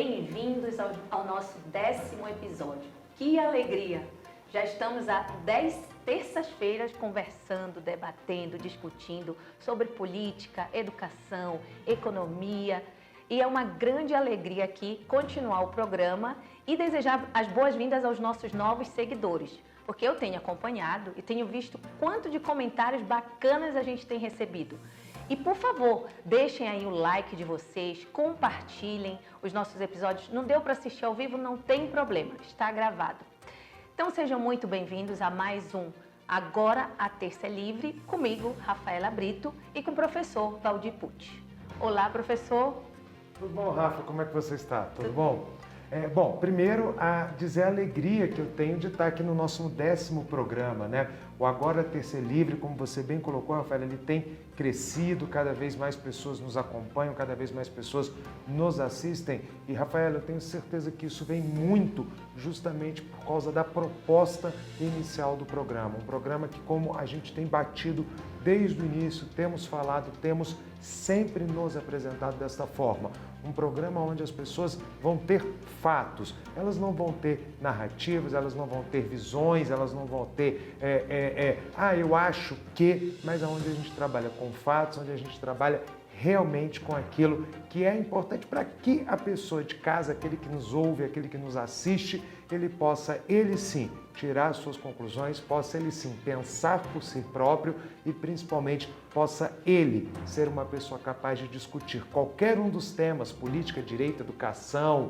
Bem-vindos ao nosso 10º episódio. Que alegria! Já estamos há 10 terças-feiras conversando, debatendo, discutindo sobre política, educação, economia. E é uma grande alegria aqui continuar o programa e desejar as boas-vindas aos nossos novos seguidores, porque eu tenho acompanhado e tenho visto quanto de comentários bacanas a gente tem recebido. E, por favor, deixem aí o like de vocês, compartilhem os nossos episódios. Não deu para assistir ao vivo? Não tem problema, está gravado. Então, sejam muito bem-vindos a mais um Agora a Terça é Livre, comigo, Rafaela Brito, e com o professor Valdir Pucci. Olá, professor. Tudo bom, Rafa? Como é que você está? Tudo bom? Bom, primeiro a dizer a alegria que eu tenho de estar aqui no nosso 10º programa, né? O Agora Terça é Livre, como você bem colocou, Rafael, ele tem crescido, cada vez mais pessoas nos acompanham, cada vez mais pessoas nos assistem. E, Rafael, eu tenho certeza que isso vem muito justamente por causa da proposta inicial do programa. Um programa que, como a gente tem batido desde o início, temos falado, temos sempre nos apresentado desta forma. Um programa onde as pessoas vão ter fatos, elas não vão ter narrativas, elas não vão ter visões, elas não vão ter, eu acho que, mas onde a gente trabalha com fatos, onde a gente trabalha realmente com aquilo que é importante para que a pessoa de casa, aquele que nos ouve, aquele que nos assiste, ele possa, ele sim, tirar as suas conclusões, possa ele sim pensar por si próprio e principalmente possa ele ser uma pessoa capaz de discutir qualquer um dos temas, política, direito, educação,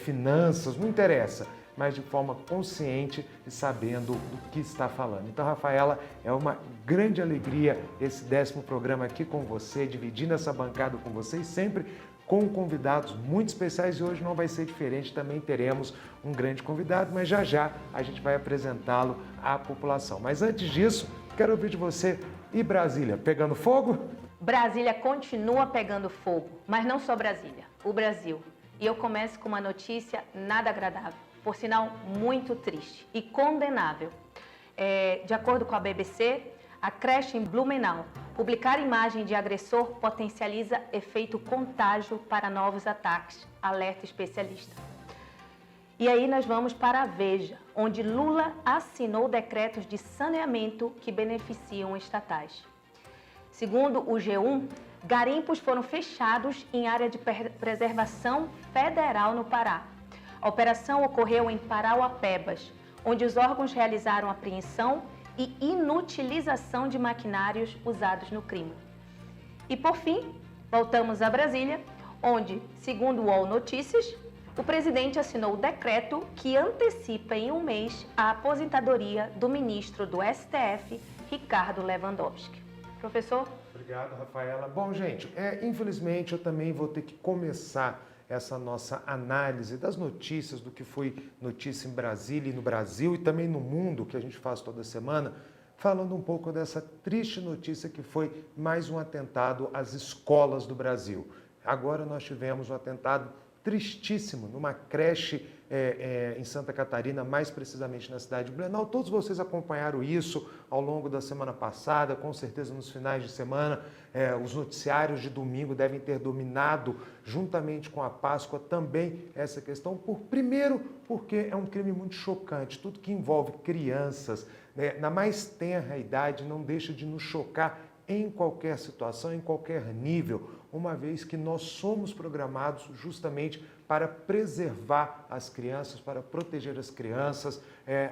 finanças, não interessa, mas de forma consciente e sabendo do que está falando. Então, Rafaela, é uma grande alegria esse 10º programa aqui com você, dividindo essa bancada com vocês, sempre com convidados muito especiais, e hoje não vai ser diferente, também teremos um grande convidado, mas já já a gente vai apresentá-lo à população. Mas antes disso, quero ouvir de você, e Brasília, pegando fogo? Brasília continua pegando fogo, mas não só Brasília, o Brasil. E eu começo com uma notícia nada agradável, por sinal muito triste e condenável. De acordo com a BBC, a creche em Blumenau, publicar imagem de agressor potencializa efeito contágio para novos ataques, alerta especialista. E aí nós vamos para a Veja, onde Lula assinou decretos de saneamento que beneficiam estatais. Segundo o G1, garimpos foram fechados em área de preservação federal no Pará. A operação ocorreu em Parauapebas, onde os órgãos realizaram apreensão e inutilização de maquinários usados no crime. E por fim, voltamos a Brasília, onde, segundo o UOL Notícias, o presidente assinou o decreto que antecipa em um mês a aposentadoria do ministro do STF, Ricardo Lewandowski. Professor? Obrigado, Rafaela. Bom, gente, infelizmente eu também vou ter que começar essa nossa análise das notícias, do que foi notícia em Brasília e no Brasil e também no mundo, que a gente faz toda semana, falando um pouco dessa triste notícia que foi mais um atentado às escolas do Brasil. Agora nós tivemos um atentado tristíssimo numa creche em Santa Catarina, mais precisamente na cidade de Blumenau. Todos vocês acompanharam isso ao longo da semana passada, com certeza nos finais de semana. Os noticiários de domingo devem ter dominado, juntamente com a Páscoa, também essa questão. Primeiro, porque é um crime muito chocante. Tudo que envolve crianças, na mais tenra idade, não deixa de nos chocar em qualquer situação, em qualquer nível, uma vez que nós somos programados justamente para preservar as crianças, para proteger as crianças.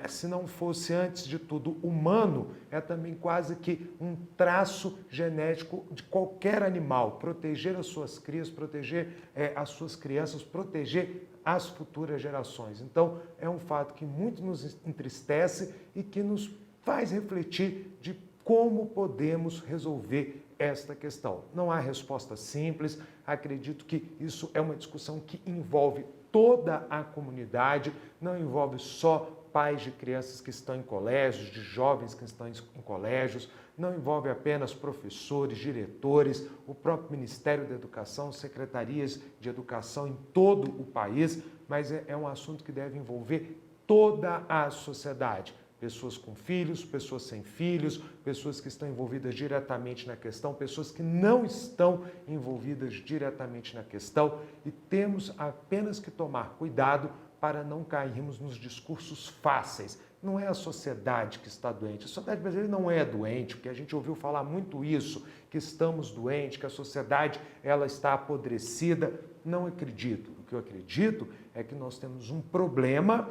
Se não fosse, antes de tudo, humano, é também quase que um traço genético de qualquer animal, proteger as suas crias, proteger as suas crianças, proteger as futuras gerações. Então, é um fato que muito nos entristece e que nos faz refletir de como podemos resolver esta questão. Não há resposta simples, acredito que isso é uma discussão que envolve toda a comunidade, não envolve só pais de crianças que estão em colégios, de jovens que estão em colégios, não envolve apenas professores, diretores, o próprio Ministério da Educação, secretarias de educação em todo o país, mas é um assunto que deve envolver toda a sociedade. pessoas com filhos, pessoas sem filhos, pessoas que estão envolvidas diretamente na questão, pessoas que não estão envolvidas diretamente na questão, e temos apenas que tomar cuidado para não cairmos nos discursos fáceis. Não é a sociedade que está doente. A sociedade brasileira não é doente, porque a gente ouviu falar muito isso, que estamos doentes, que a sociedade ela está apodrecida. Não acredito. O que eu acredito é que nós temos um problema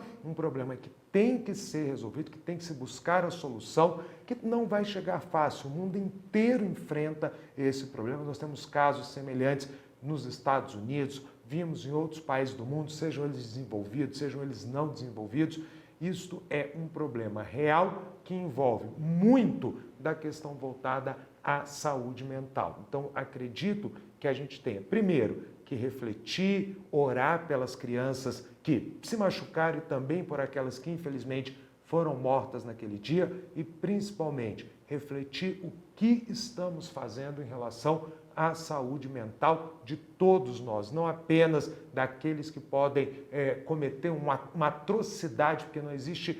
que tem que ser resolvido, que tem que se buscar a solução, que não vai chegar fácil. O mundo inteiro enfrenta esse problema. Nós temos casos semelhantes nos Estados Unidos, vimos em outros países do mundo, sejam eles desenvolvidos, sejam eles não desenvolvidos. Isto é um problema real que envolve muito da questão voltada à saúde mental. Então, acredito que a gente tenha, primeiro, que refletir, orar pelas crianças que se machucaram e também por aquelas que, infelizmente, foram mortas naquele dia e, principalmente, refletir o que estamos fazendo em relação à saúde mental de todos nós, não apenas daqueles que podem cometer uma atrocidade, porque não existe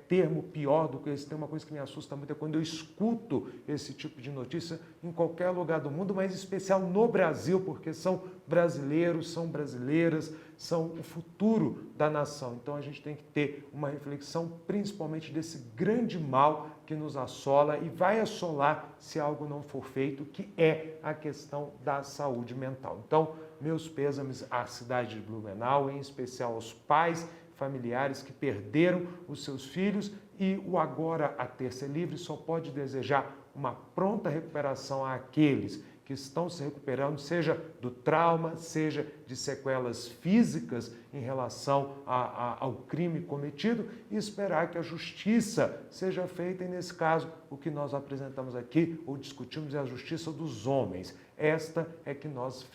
termo pior do que esse. Tem uma coisa que me assusta muito, é quando eu escuto esse tipo de notícia em qualquer lugar do mundo, mas em especial no Brasil, porque são brasileiros, são brasileiras, são o futuro da nação. Então a gente tem que ter uma reflexão principalmente desse grande mal que nos assola e vai assolar se algo não for feito, que é a questão da saúde mental. Então, meus pêsames à cidade de Blumenau, em especial aos pais, familiares que perderam os seus filhos, e o Agora a Terça é Livre só pode desejar uma pronta recuperação àqueles que estão se recuperando, seja do trauma, seja de sequelas físicas em relação ao crime cometido, e esperar que a justiça seja feita. E, nesse caso, o que nós apresentamos aqui, ou discutimos, é a justiça dos homens. Esta é que nós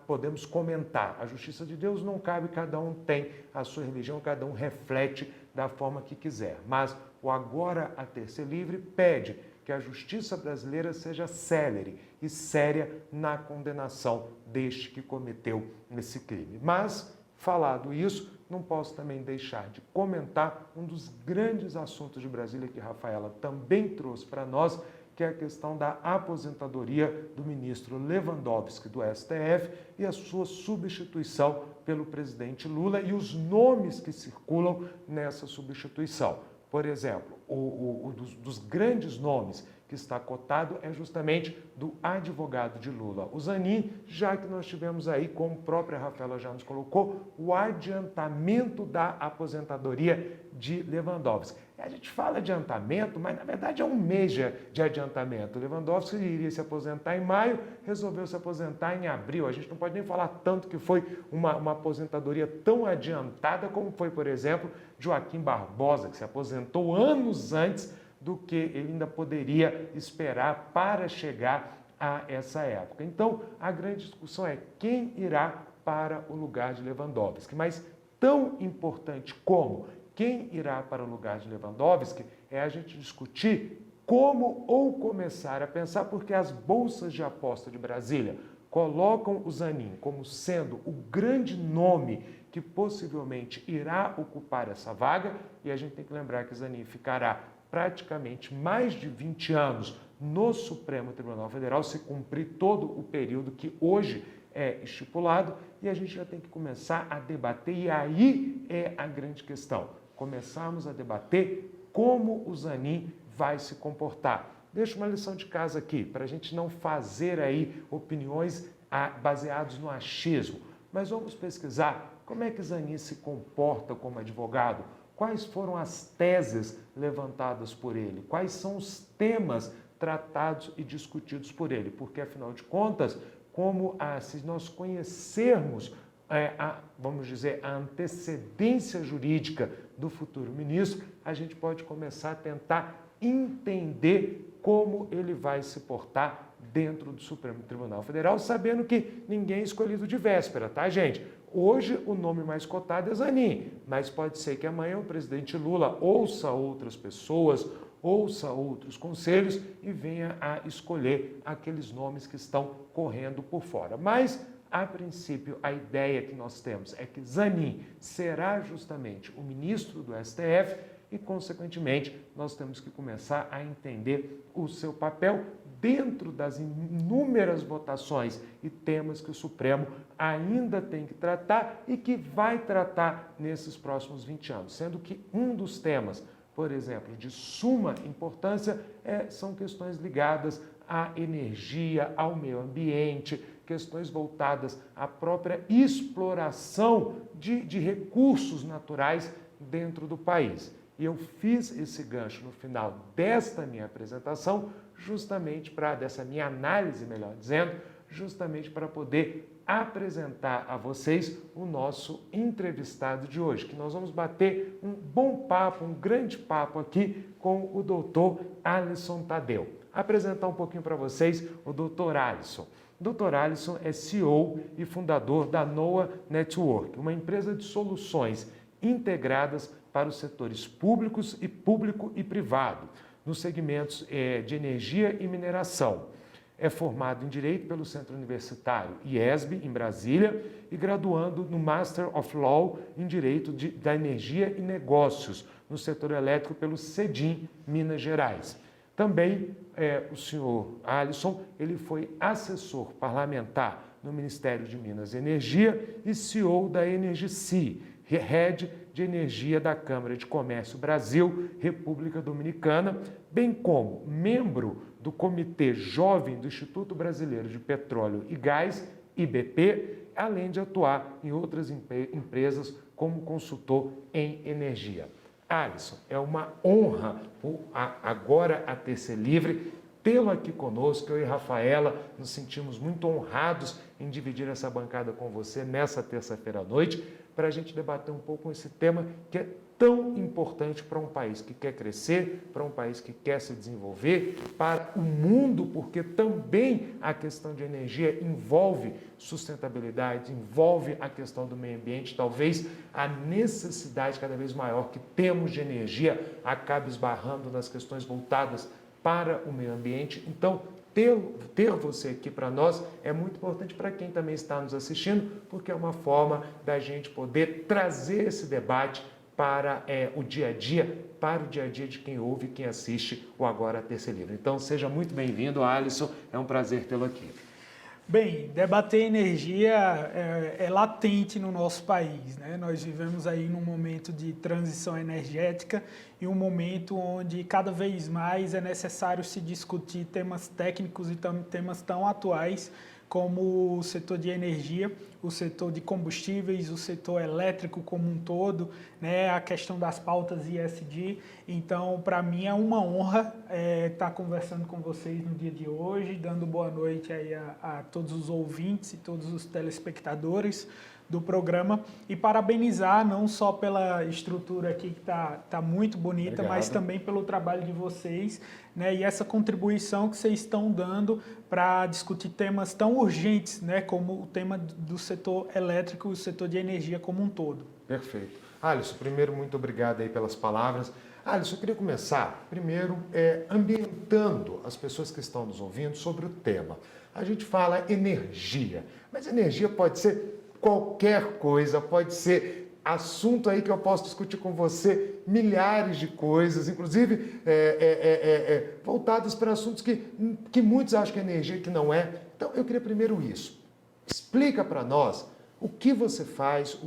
podemos comentar. A justiça de Deus não cabe, cada um tem a sua religião, cada um reflete da forma que quiser. Mas o Agora a Terça é Livre pede que a justiça brasileira seja célere e séria na condenação deste que cometeu esse crime. Mas, falado isso, não posso também deixar de comentar um dos grandes assuntos de Brasília que Rafaela também trouxe para nós, que é a questão da aposentadoria do ministro Lewandowski do STF e a sua substituição pelo presidente Lula e os nomes que circulam nessa substituição. Por exemplo, dos grandes nomes que está cotado é justamente do advogado de Lula, o Zanin, já que nós tivemos aí, como a própria Rafaela já nos colocou, o adiantamento da aposentadoria de Lewandowski. A gente fala adiantamento, mas na verdade é um mês de adiantamento. Lewandowski iria se aposentar em maio, resolveu se aposentar em abril. A gente não pode nem falar tanto que foi uma aposentadoria tão adiantada como foi, por exemplo, Joaquim Barbosa, que se aposentou anos antes do que ele ainda poderia esperar para chegar a essa época. Então, a grande discussão é quem irá para o lugar de Lewandowski. Mas tão importante como quem irá para o lugar de Lewandowski é a gente discutir como ou começar a pensar, porque as bolsas de aposta de Brasília colocam o Zanin como sendo o grande nome que possivelmente irá ocupar essa vaga, e a gente tem que lembrar que Zanin ficará praticamente mais de 20 anos no Supremo Tribunal Federal, se cumprir todo o período que hoje é estipulado, e a gente já tem que começar a debater, e aí é a grande questão, começarmos a debater como o Zanin vai se comportar. Deixo uma lição de casa aqui, para a gente não fazer aí opiniões baseadas no achismo, mas vamos pesquisar como é que Zanin se comporta como advogado, quais foram as teses levantadas por ele, quais são os temas tratados e discutidos por ele, porque, afinal de contas, se nós conhecermos, vamos dizer, a antecedência jurídica do futuro ministro, a gente pode começar a tentar entender como ele vai se portar dentro do Supremo Tribunal Federal, sabendo que ninguém é escolhido de véspera, tá, gente? Hoje, o nome mais cotado é Zanin, mas pode ser que amanhã o presidente Lula ouça outras pessoas, ouça outros conselhos e venha a escolher aqueles nomes que estão correndo por fora. Mas, a princípio, a ideia que nós temos é que Zanin será justamente o ministro do STF e, consequentemente, nós temos que começar a entender o seu papel dentro das inúmeras votações e temas que o Supremo ainda tem que tratar e que vai tratar nesses próximos 20 anos, sendo que um dos temas, por exemplo, de suma importância são questões ligadas à energia, ao meio ambiente, questões voltadas à própria exploração de recursos naturais dentro do país. E eu fiz esse gancho no final desta minha apresentação, justamente dessa minha análise, melhor dizendo, justamente para poder apresentar a vocês o nosso entrevistado de hoje, que nós vamos bater um bom papo, um grande papo aqui com o doutor Alisson Tadeu. Apresentar um pouquinho para vocês o doutor Alisson. O doutor Alisson é CEO e fundador da NOAA Network, uma empresa de soluções integradas para os setores públicos e público e privado, nos segmentos de energia e mineração. É formado em Direito pelo Centro Universitário IESB, em Brasília, e graduando no Master of Law em Direito da Energia e Negócios, no setor elétrico pelo CEDIM, Minas Gerais. Também o senhor Alisson, ele foi assessor parlamentar no Ministério de Minas e Energia e CEO da Energici, Head de Energia da Câmara de Comércio Brasil, República Dominicana, bem como membro do Comitê Jovem do Instituto Brasileiro de Petróleo e Gás, IBP, além de atuar em outras empresas como consultor em energia. Alisson, é uma honra agora a TC Livre tê-lo aqui conosco. Eu e Rafaela nos sentimos muito honrados em dividir essa bancada com você nessa terça-feira à noite, para a gente debater um pouco esse tema que é tão importante para um país que quer crescer, para um país que quer se desenvolver, para o mundo, porque também a questão de energia envolve sustentabilidade, envolve a questão do meio ambiente. Talvez a necessidade cada vez maior que temos de energia acabe esbarrando nas questões voltadas para o meio ambiente. Então, ter você aqui para nós é muito importante para quem também está nos assistindo, porque é uma forma da gente poder trazer esse debate para o dia a dia de quem ouve e quem assiste o Agora TC Livre. Então, seja muito bem-vindo, Alisson, é um prazer tê-lo aqui. Bem, debater energia é latente no nosso país, né? Nós vivemos aí num momento de transição energética e um momento onde cada vez mais é necessário se discutir temas técnicos e temas tão atuais como o setor de energia, o setor de combustíveis, o setor elétrico como um todo, né? A questão das pautas ESG. Então, para mim é uma honra estar conversando com vocês no dia de hoje, dando boa noite aí a todos os ouvintes e todos os telespectadores do programa e parabenizar não só pela estrutura aqui que tá muito bonita, obrigado, mas também pelo trabalho de vocês, né, e essa contribuição que vocês estão dando para discutir temas tão urgentes, né, como o tema do setor elétrico e o setor de energia como um todo. Perfeito. Alisson, primeiro, muito obrigado aí pelas palavras. Alisson, eu queria começar primeiro ambientando as pessoas que estão nos ouvindo sobre o tema. A gente fala energia, mas energia pode ser qualquer coisa, pode ser assunto aí que eu posso discutir com você, milhares de coisas, inclusive voltadas para assuntos que muitos acham que é energia e que não é. Então, eu queria primeiro isso. Explica para nós o que você faz,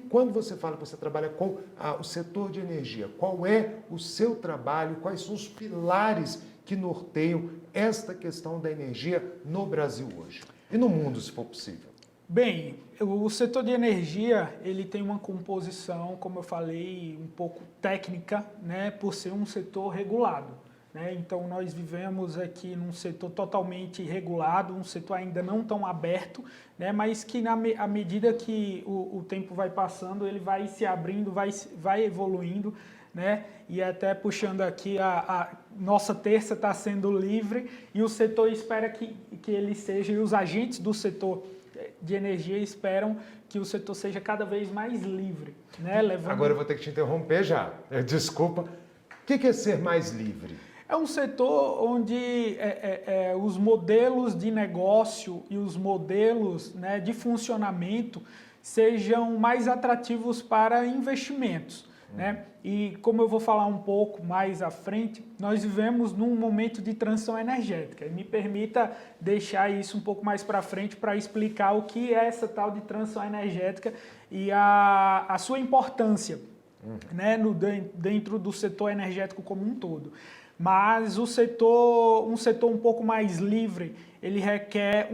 quando você fala que você trabalha com o setor de energia, qual é o seu trabalho, quais são os pilares que norteiam esta questão da energia no Brasil hoje e no mundo, se for possível. Bem, o setor de energia, ele tem uma composição, como eu falei, um pouco técnica, né, por ser um setor regulado, né? Então, nós vivemos aqui num setor totalmente regulado, um setor ainda não tão aberto, né, mas que à medida que o tempo vai passando, ele vai se abrindo, vai evoluindo, né? E até puxando aqui, a nossa terça está sendo livre e o setor espera que ele seja, e os agentes do setor de energia esperam que o setor seja cada vez mais livre, né? Agora eu vou ter que te interromper já. Desculpa. O que é ser mais livre? É um setor onde os modelos de negócio e os modelos, né, de funcionamento sejam mais atrativos para investimentos, né? E como eu vou falar um pouco mais à frente, nós vivemos num momento de transição energética. E me permita deixar isso um pouco mais para frente para explicar o que é essa tal de transição energética e a sua importância, né, dentro do setor energético como um todo. Mas um setor um pouco mais livre, ele requer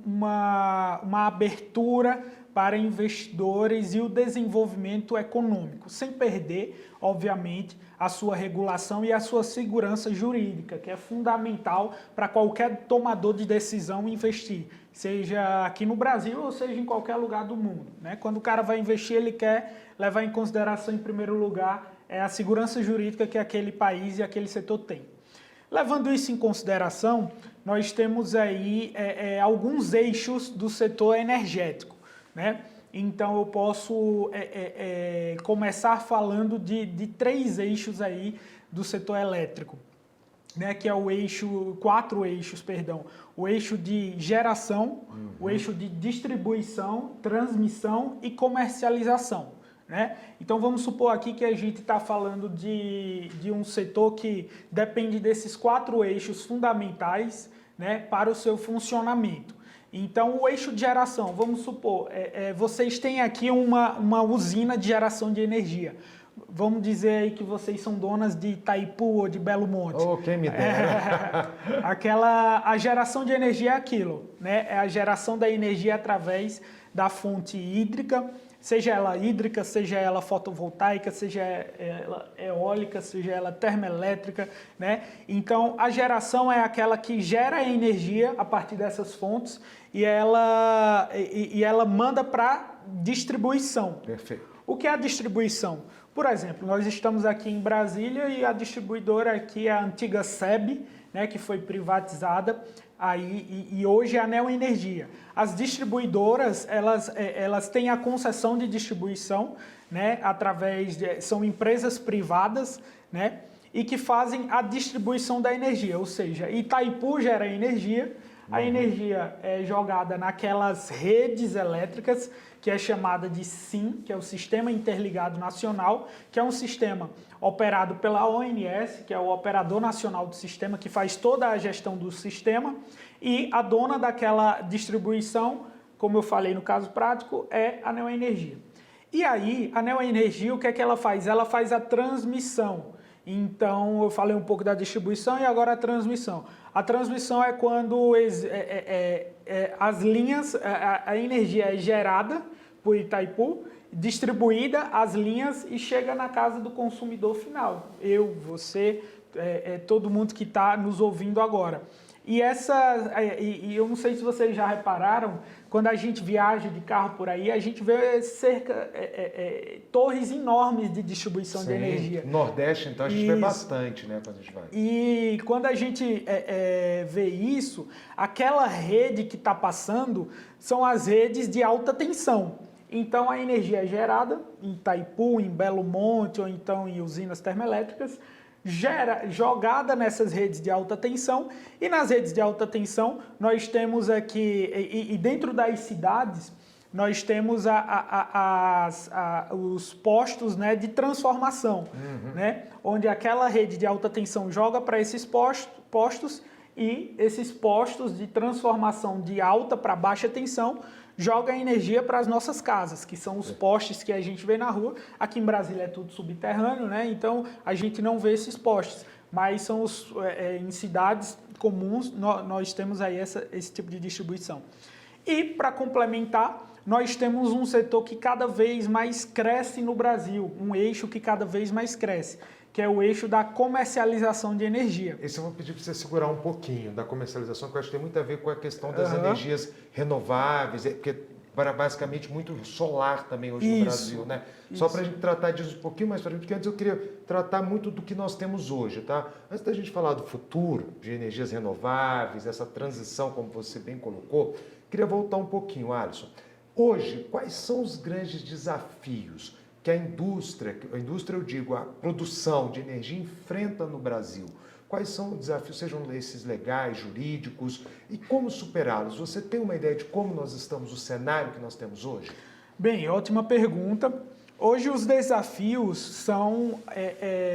uma abertura para investidores e o desenvolvimento econômico, sem perder, obviamente, a sua regulação e a sua segurança jurídica, que é fundamental para qualquer tomador de decisão investir, seja aqui no Brasil ou seja em qualquer lugar do mundo, né? Quando o cara vai investir, ele quer levar em consideração, em primeiro lugar, a segurança jurídica que aquele país e aquele setor tem. Levando isso em consideração, nós temos aí alguns eixos do setor energético, né? Então eu posso começar falando de 3 eixos aí do setor elétrico, né? Que é o eixo, 4 eixos, perdão. O eixo de geração, o eixo de distribuição, transmissão e comercialização, né? Então vamos supor aqui que a gente está falando de um setor que depende desses 4 eixos fundamentais, né, para o seu funcionamento. Então o eixo de geração, vamos supor, vocês têm aqui uma usina de geração de energia. Vamos dizer aí que vocês são donas de Itaipu ou de Belo Monte. Oh, quem me dera. A geração de energia é aquilo, né? É a geração da energia através da fonte hídrica, seja ela hídrica, seja ela fotovoltaica, seja ela eólica, seja ela termoelétrica, né? Então, a geração é aquela que gera energia a partir dessas fontes e ela manda para distribuição. Perfeito. O que é a distribuição? Por exemplo, nós estamos aqui em Brasília e a distribuidora aqui é a antiga SEB, né, que foi privatizada aí, e hoje é a Neoenergia. As distribuidoras, elas têm a concessão de distribuição, né, são empresas privadas, né, e que fazem a distribuição da energia, ou seja, Itaipu gera energia, a energia é jogada naquelas redes elétricas, que é chamada de SIN, que é o Sistema Interligado Nacional, que é um sistema operado pela ONS, que é o Operador Nacional do Sistema, que faz toda a gestão do sistema, e a dona daquela distribuição, como eu falei no caso prático, é a Neoenergia. E aí, a Neoenergia, o que é que ela faz? Ela faz a transmissão. Então, eu falei um pouco da distribuição e agora a transmissão. A transmissão é quando as linhas, a energia é gerada por Itaipu, distribuída as linhas e chega na casa do consumidor final. Eu, você, todo mundo que está nos ouvindo agora. E eu não sei se vocês já repararam, quando a gente viaja de carro por aí, a gente vê torres enormes de distribuição de energia. Nordeste, então, a gente vê bastante, né, quando a gente vai. E quando a gente vê isso, aquela rede que está passando são as redes de alta tensão. Então, a energia é gerada em Itaipu, em Belo Monte ou então em usinas termoelétricas, jogada nessas redes de alta tensão, e nas redes de alta tensão nós temos aqui, e dentro das cidades, nós temos os postos, né, de transformação, né, onde aquela rede de alta tensão joga para esses postos e esses postos de transformação de alta para baixa tensão joga energia para as nossas casas, que são os postes que a gente vê na rua. Aqui em Brasília é tudo subterrâneo, né? Então a gente não vê esses postes, mas são em cidades comuns nós temos aí esse tipo de distribuição. E para complementar, nós temos um setor que cada vez mais cresce no Brasil, um eixo que cada vez mais cresce, que é o eixo da comercialização de energia. Esse eu vou pedir para você segurar um pouquinho da comercialização, que eu acho que tem muito a ver com a questão das energias renováveis, porque basicamente muito solar também hoje no Brasil, né? Só para a gente tratar disso um pouquinho mais para frente, porque antes eu queria tratar muito do que nós temos hoje, tá? Antes da gente falar do futuro, de energias renováveis, essa transição, como você bem colocou, queria voltar um pouquinho, Alisson. Hoje, quais são os grandes desafios que a indústria eu digo, a produção de energia enfrenta no Brasil? Quais são os desafios, sejam esses legais, jurídicos, e como superá-los? Você tem uma ideia de como nós estamos, o cenário que nós temos hoje? Bem, ótima pergunta. Hoje os desafios são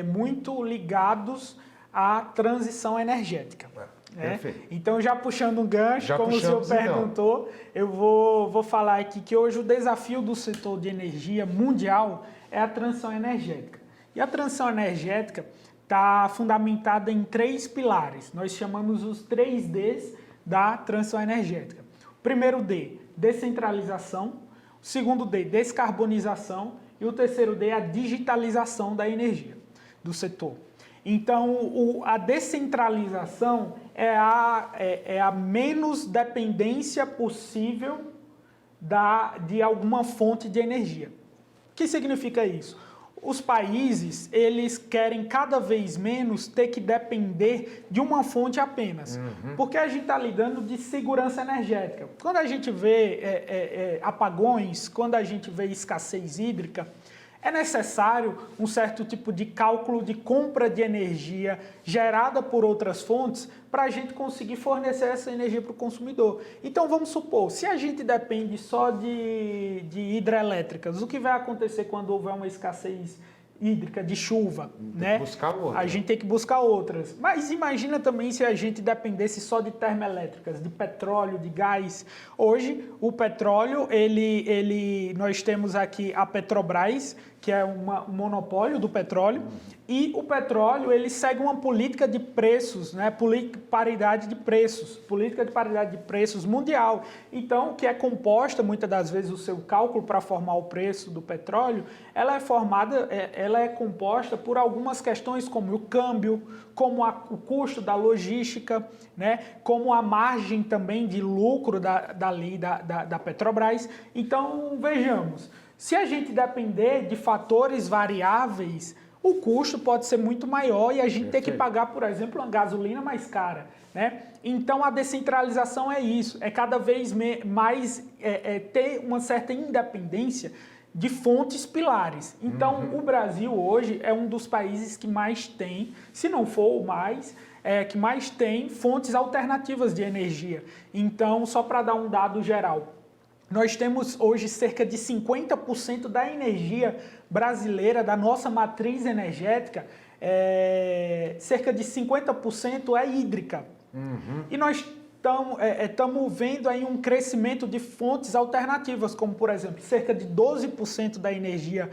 muito ligados à transição energética. Perfeito. Então, já puxando um gancho, como o senhor perguntou, eu vou falar aqui que hoje o desafio do setor de energia mundial é a transição energética. E a transição energética está fundamentada em 3 pilares. Nós chamamos os 3 Ds da transição energética. O primeiro D, descentralização. O segundo D, descarbonização. E o terceiro D, a digitalização da energia do setor. Então, a descentralização é a menos dependência possível de alguma fonte de energia. O que significa isso? Os países, eles querem cada vez menos ter que depender de uma fonte apenas. Porque a gente está lidando de segurança energética. Quando a gente vê apagões, quando a gente vê escassez hídrica, é necessário um certo tipo de cálculo de compra de energia gerada por outras fontes para a gente conseguir fornecer essa energia para o consumidor. Então vamos supor, se a gente depende só de hidrelétricas, o que vai acontecer quando houver uma escassez hídrica de chuva, né? A gente tem que buscar outras. Mas imagina também se a gente dependesse só de termoelétricas, de petróleo, de gás. Hoje, o petróleo, nós temos aqui a Petrobras, que é um monopólio do petróleo, e o petróleo ele segue uma política de preços, né? Política de paridade de preços mundial. Então, que é composta, muitas das vezes, o seu cálculo para formar o preço do petróleo, ela é composta por algumas questões como o câmbio, como o custo da logística, né? Como a margem também de lucro da Petrobras. Então, vejamos, se a gente depender de fatores variáveis, o custo pode ser muito maior e a gente tem que pagar, por exemplo, uma gasolina mais cara, né? Então, a descentralização é isso, é cada vez mais ter uma certa independência de fontes pilares. Então, o Brasil hoje é um dos países que mais tem, se não for o mais, que mais tem fontes alternativas de energia. Então, só para dar um dado geral, nós temos hoje cerca de 50% da energia brasileira, da nossa matriz energética, cerca de 50% é hídrica. E nós estamos vendo aí um crescimento de fontes alternativas, como por exemplo, cerca de 12% da energia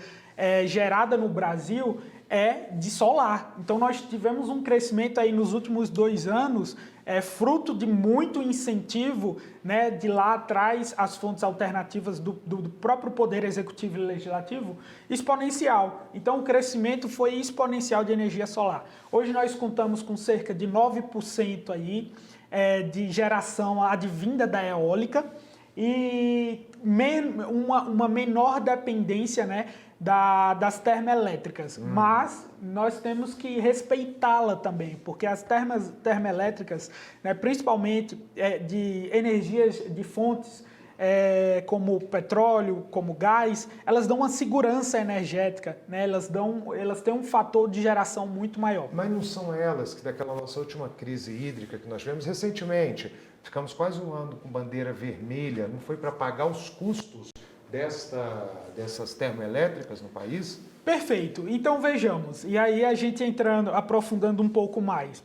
gerada no Brasil é de solar. Então nós tivemos um crescimento aí nos últimos 2 anos, fruto de muito incentivo, né, de lá atrás, as fontes alternativas do próprio Poder Executivo e Legislativo, exponencial. Então o crescimento foi exponencial de energia solar. Hoje nós contamos com cerca de 9% aí, de geração advinda da eólica e uma menor dependência, né, das termoelétricas. Mas nós temos que respeitá-la também, porque as termoelétricas, né, principalmente de energias, de fontes como petróleo, como gás, elas dão uma segurança energética, né? Elas têm um fator de geração muito maior. Mas não são elas que daquela nossa última crise hídrica que nós tivemos recentemente, ficamos quase um ano com bandeira vermelha, não foi para pagar os custos dessas termoelétricas no país? Perfeito. Então vejamos, e aí a gente aprofundando um pouco mais.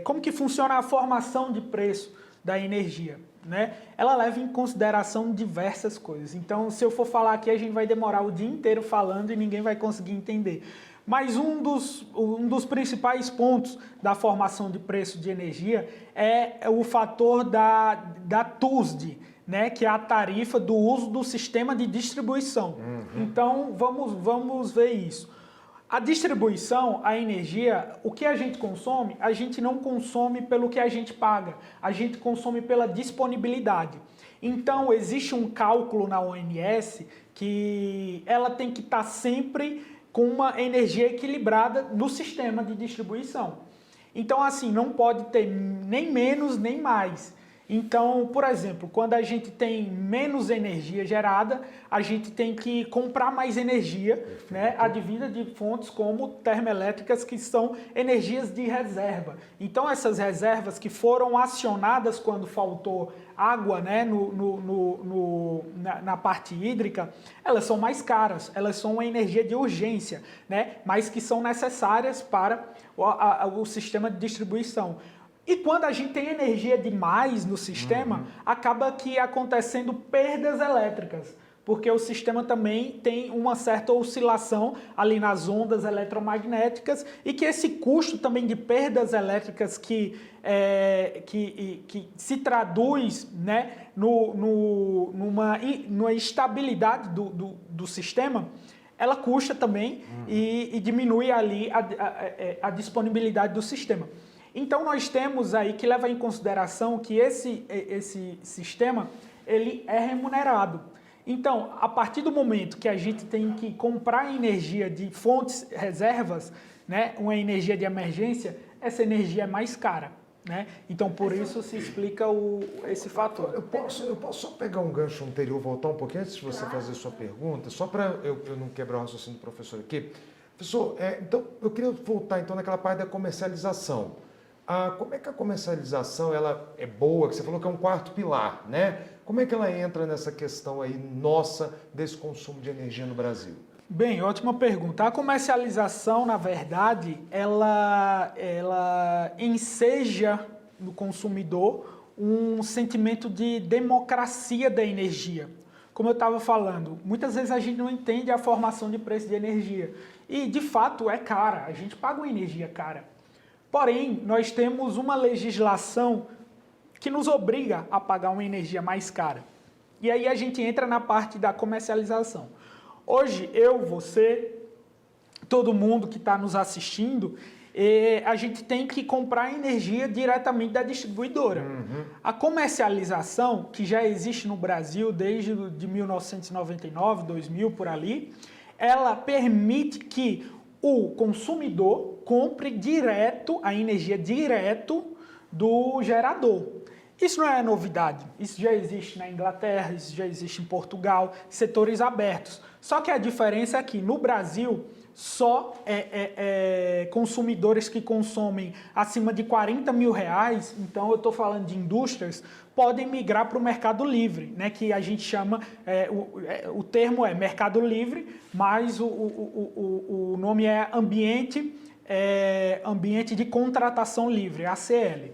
Como que funciona a formação de preço da energia, né? Ela leva em consideração diversas coisas. Então, se eu for falar aqui, a gente vai demorar o dia inteiro falando e ninguém vai conseguir entender. Mas um dos principais pontos da formação de preço de energia é o fator da TUSD, né, que é a tarifa do uso do sistema de distribuição. Então, vamos ver isso. A distribuição, a energia, o que a gente não consome pelo que a gente paga, a gente consome pela disponibilidade. Então, existe um cálculo na ONS que ela tem que estar sempre com uma energia equilibrada no sistema de distribuição. Então, assim, não pode ter nem menos nem mais. Então, por exemplo, quando a gente tem menos energia gerada, a gente tem que comprar mais energia, né, advinda de fontes como termoelétricas, que são energias de reserva. Então, essas reservas que foram acionadas quando faltou água, né, na parte hídrica, elas são mais caras, elas são uma energia de urgência, né, mas que são necessárias para o sistema de distribuição. E quando a gente tem energia demais no sistema, acaba que acontecendo perdas elétricas, porque o sistema também tem uma certa oscilação ali nas ondas eletromagnéticas e que esse custo também de perdas elétricas que se traduz, né, numa instabilidade do sistema, ela custa também e diminui ali a disponibilidade do sistema. Então nós temos aí que levar em consideração que esse sistema ele é remunerado. Então, a partir do momento que a gente tem que comprar energia de fontes reservas, né, uma energia de emergência, essa energia é mais cara, né? Então, por isso se explica esse fator. Eu posso só pegar um gancho anterior, voltar um pouquinho antes de você fazer a sua pergunta, só para eu não quebrar o raciocínio do professor aqui. Professor, então eu queria voltar então naquela parte da comercialização. Como é que a comercialização ela é boa, que você falou que é um quarto pilar, né? Como é que ela entra nessa questão aí nossa desse consumo de energia no Brasil? Bem, ótima pergunta. A comercialização, na verdade, ela enseja no consumidor um sentimento de democracia da energia. Como eu estava falando, muitas vezes a gente não entende a formação de preço de energia. E, de fato, é cara. A gente paga uma energia cara. Porém, nós temos uma legislação que nos obriga a pagar uma energia mais cara. E aí a gente entra na parte da comercialização. Hoje, eu, você, todo mundo que está nos assistindo, a gente tem que comprar energia diretamente da distribuidora. A comercialização, que já existe no Brasil desde de 1999, 2000, por ali, ela permite que o consumidor compre direto a energia direto do gerador. Isso não é novidade, isso já existe na Inglaterra, isso já existe em Portugal, setores abertos. Só que a diferença é que no Brasil só consumidores que consomem acima de 40 mil reais, então eu estou falando de indústrias, podem migrar para o Mercado Livre, né, que a gente chama, o termo é Mercado Livre, mas o nome é Ambiente de Contratação Livre, ACL.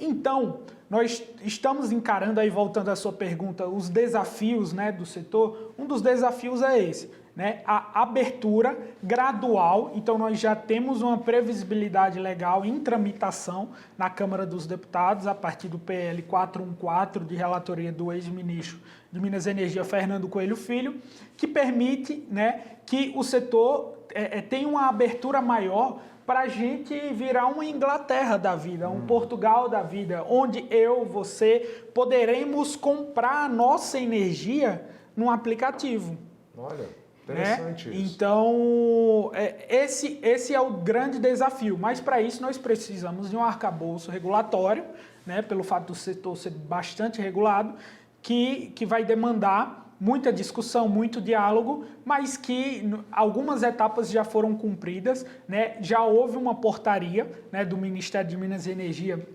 Então, nós estamos encarando, aí voltando à sua pergunta, os desafios, né, do setor. Um dos desafios é esse, né, a abertura gradual. Então, nós já temos uma previsibilidade legal em tramitação na Câmara dos Deputados, a partir do PL 414, de relatoria do ex-ministro de Minas e Energia, Fernando Coelho Filho, que permite, né, que o setor tenha uma abertura maior para a gente virar uma Inglaterra da vida, um Portugal da vida, onde eu, você, poderemos comprar a nossa energia num aplicativo. Olha, interessante, né? Isso. Então, esse é o grande desafio, mas para isso nós precisamos de um arcabouço regulatório, né, pelo fato do setor ser bastante regulado, que vai demandar muita discussão, muito diálogo, mas que algumas etapas já foram cumpridas, né? Já houve uma portaria, né, do Ministério de Minas e Energia,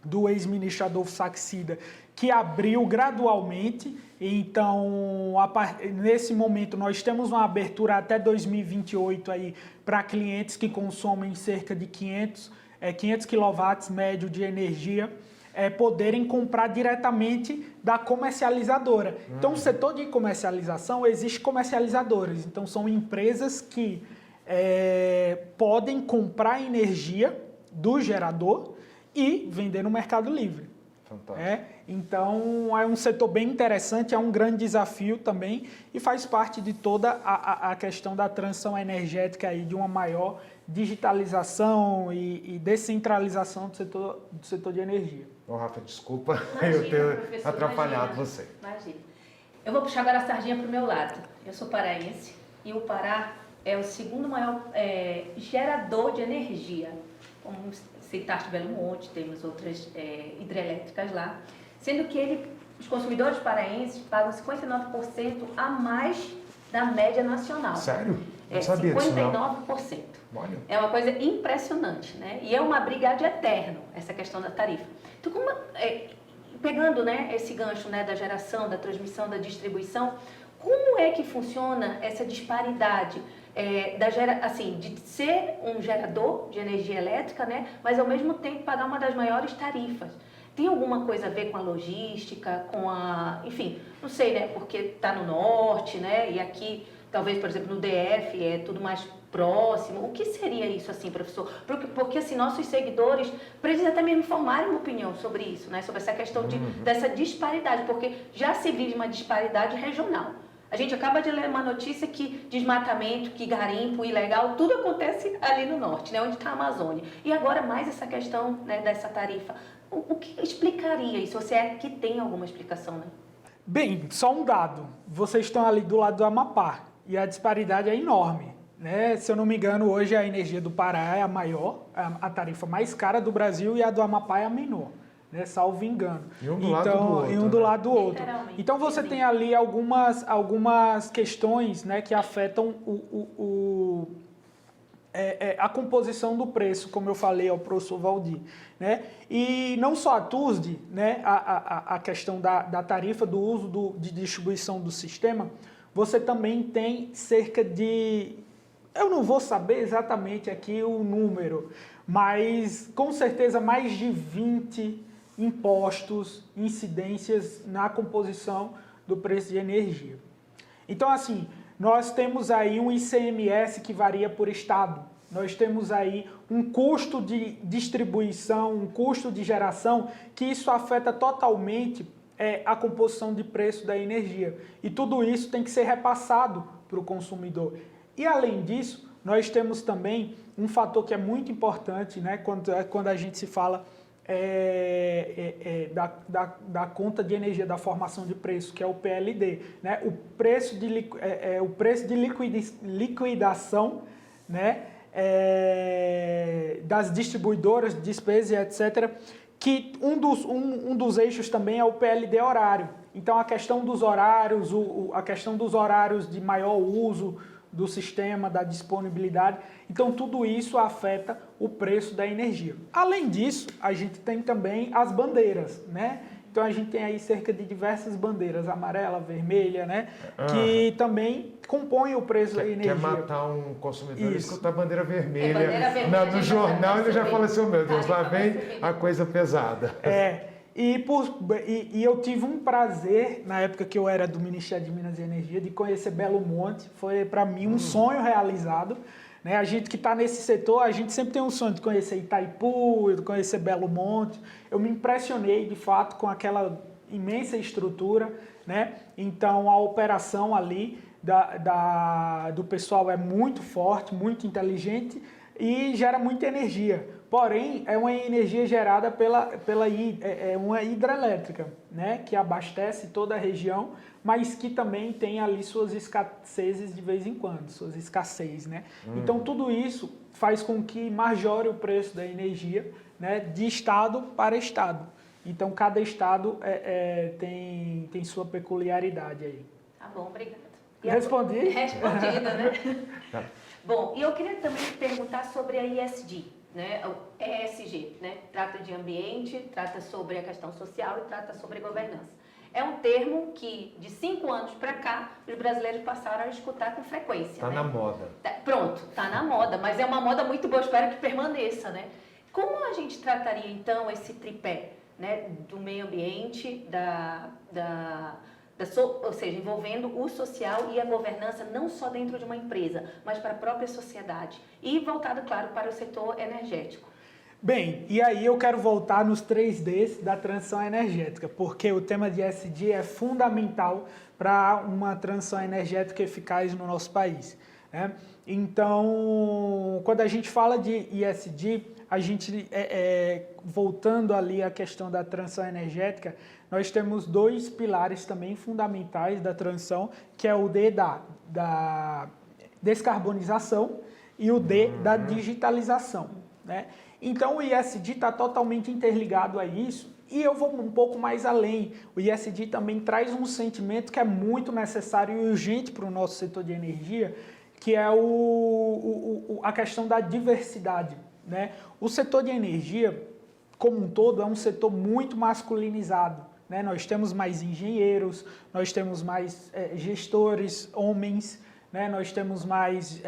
do ex-ministro Adolfo Saxida, que abriu gradualmente. Então, nesse momento, nós temos uma abertura até 2028 aí para clientes que consomem cerca de 500 kW médio de energia, poderem comprar diretamente da comercializadora. Então, o setor de comercialização, existe comercializadores. Então, são empresas que podem comprar energia do gerador e vender no Mercado Livre. Fantástico. Então, é um setor bem interessante, é um grande desafio também e faz parte de toda a questão da transição energética aí, de uma maior digitalização e descentralização do setor de energia. Rafa, desculpa Imagina, eu ter atrapalhado imagina, você. Imagina. Eu vou puxar agora a sardinha para o meu lado. Eu sou paraense e o Pará é o segundo maior gerador de energia. Como citaste Belo Monte, temos outras hidrelétricas lá. sendo que os consumidores paraenses pagam 59% a mais da média nacional. Sério? Não É sabia disso, não. 59%. Olha. É uma coisa impressionante, né? E é uma briga de eterno, essa questão da tarifa. Então, pegando, né, esse gancho, né, da geração, da transmissão, da distribuição, como é que funciona essa disparidade de ser um gerador de energia elétrica, né, mas ao mesmo tempo pagar uma das maiores tarifas? Tem alguma coisa a ver com a logística, enfim, não sei, né, porque está no norte, né, e aqui, talvez, por exemplo, no DF é tudo mais próximo. O que seria isso, assim, professor? Porque assim, nossos seguidores, para eles até mesmo formarem uma opinião sobre isso, né, sobre essa questão dessa disparidade, porque já se vive uma disparidade regional. A gente acaba de ler uma notícia que desmatamento, que garimpo ilegal, tudo acontece ali no norte, né, onde está a Amazônia. E agora mais essa questão, né, dessa tarifa. O que explicaria isso? Você é que tem alguma explicação, né? Bem, só um dado. Vocês estão ali do lado do Amapá e a disparidade é enorme, né? Se eu não me engano, hoje a energia do Pará é a maior, a tarifa mais cara do Brasil, e a do Amapá é a menor, né? Salvo engano. E um do lado do outro. E um do lado do outro. Então você Sim. tem ali algumas questões, né, que afetam a composição do preço, como eu falei ao professor Valdir, né? E não só a TUSD, né, a questão da tarifa, do uso de distribuição do sistema, você também tem cerca de, eu não vou saber exatamente aqui o número, mas com certeza mais de 20 impostos, incidências na composição do preço de energia. Então, assim, nós temos aí um ICMS que varia por estado, nós temos aí um custo de distribuição, um custo de geração, que isso afeta totalmente a composição de preço da energia. E tudo isso tem que ser repassado para o consumidor. E além disso, nós temos também um fator que é muito importante, né, quando a gente se fala da conta de energia, da formação de preço, que é o PLD, né? O preço de liquidação, né, das distribuidoras, despesas, etc., que um dos eixos também é o PLD horário. Então, a questão dos horários, a questão dos horários de maior uso do sistema, da disponibilidade. Então, tudo isso afeta o preço da energia. Além disso, a gente tem também as bandeiras, né? Então, a gente tem aí cerca de diversas bandeiras, amarela, vermelha, né? Que também compõem o preço da energia. Quer matar um consumidor e Isso. escutar a bandeira vermelha. Bandeira vermelha, No jornal ele já fala assim, meu Deus, lá vem vermelha. a coisa pesada. E eu tive um prazer, na época que eu era do Ministério de Minas e Energia, de conhecer Belo Monte. Foi, para mim, um sonho realizado. Né? A gente que está nesse setor, a gente sempre tem um sonho de conhecer Itaipu, de conhecer Belo Monte. Eu me impressionei, de fato, com aquela imensa estrutura. Né? Então, a operação ali do pessoal é muito forte, muito inteligente e gera muita energia. Porém, é uma energia gerada uma hidrelétrica, né, que abastece toda a região, mas que também tem ali suas escassezes de vez em quando, suas escassez, né? Então, tudo isso faz com que majore o preço da energia, né, de estado para estado. Então, cada estado tem sua peculiaridade aí. Tá bom, obrigada. Respondi? Respondida, né? Tá. Bom, e eu queria também perguntar sobre a ESG, né? O ESG, né? Trata de ambiente, trata sobre a questão social e trata sobre governança. É um termo que, de 5 anos para cá, os brasileiros passaram a escutar com frequência. Está né? na moda. Pronto, está na moda, mas é uma moda muito boa, espero que permaneça, né? Como a gente trataria, então, esse tripé, né? Do meio ambiente, ou seja, envolvendo o social e a governança não só dentro de uma empresa, mas para a própria sociedade e voltado, claro, para o setor energético. Bem, e aí eu quero voltar nos 3Ds da transição energética, porque o tema de ESG é fundamental para uma transição energética eficaz no nosso país, né? Então, quando a gente fala de ESG, a gente, voltando ali à questão da transição energética, nós temos 2 pilares também fundamentais da transição, que é o D da descarbonização e o D da digitalização, né? Então, o ESG está totalmente interligado a isso, E eu vou um pouco mais além. O ESG também traz um sentimento que é muito necessário e urgente para o nosso setor de energia, que é a questão da diversidade, né? O setor de energia, como um todo, é um setor muito masculinizado, né? Nós temos mais engenheiros, nós temos mais gestores, homens, né? Nós temos mais